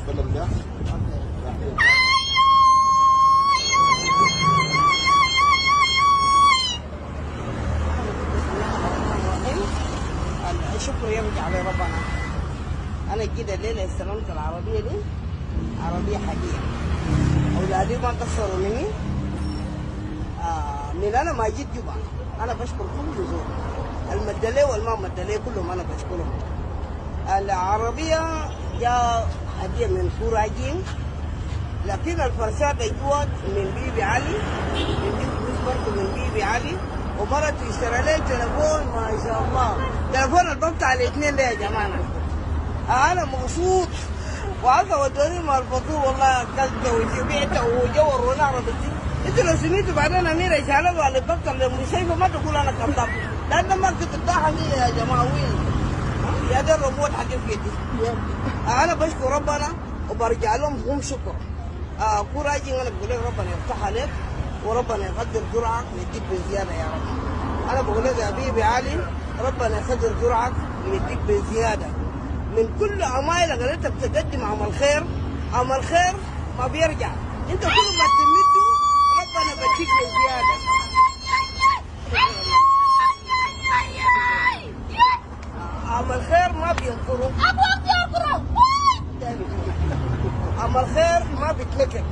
الفيلم ده. الشكر يرجع لربنا. أنا جيت الليلة استلمت العربية دي، عربية حقيقية. أولادي ما قصروا مني. من أنا ما جيت جبا، أنا بشكر كل زول. المدلي والما مدلي كلهم أنا بشكرهم. العربية جاء هدية من كوراجين، لكن الفرشاة جوات من بيبي علي، من برضه من بيبي علي، ومرته اشترى لي تليفون ما شاء الله، تليفون البنت على الاثنين ده يا جماعة. أنا مبسوط، وعايزة ودوني مع الفطور والله أكلت وجبعت وجو ونعرف دي. أنتوا لو سميتوا بعدين أميرة شالوا على البنت المستشفى ما تقول أنا كذاب، لأن ما كنت تضحك يا جماعة وين؟ يا ده الريموت حق في يدي. أنا بشكر ربنا وبرجع لهم هم شكر. كوراجي أنا بقول لك ربنا يفتح عليك وربنا يقدر جرعك ويديك بزيادة يا رب. أنا بقول لك يا حبيبي علي ربنا يقدر جرعك ويديك بزيادة. من كل عمايلك اللي أنت بتقدم عمل خير، عمل خير ما بيرجع. أنت كل ما تمده ربنا بيديك بزيادة. عمل خير ما بينكره. عمل خير ما بيتنكر،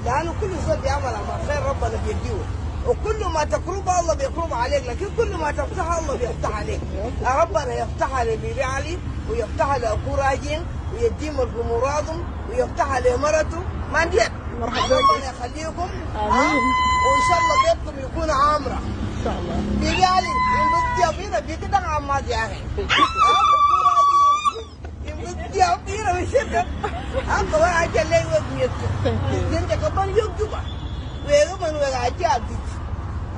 لأنه كل زول بيعمل عمل خير ربنا بيديه، وكل ما تقربه الله بيقرب عليك، لكن كل ما تفتحه الله بيفتح عليك. ربنا يفتح على بيبي علي ويفتح على أخو راجين ويديم مرادهم ويفتح على مرته ما نديت. ربنا يخليكم وإن شاء الله بيتكم يكون عامرة إن شاء الله. بيبي علي يمدي فينا بيجي ده عماد يا أخي. يمدي فينا وشكل. أنت واحد جاي وقميته. أنت كمان يوجبه. ويجمن ويجاجي أبيت.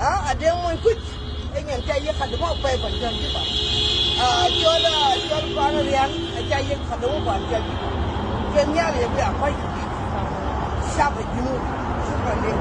أدين ما يكوت. إن ينتهي خدمة وبايبر جنبه. جولا كانوا ريان جاي خدمة وبايبر. كنيا اللي يبي أقوي. شاب الجنوب. شكرا لك.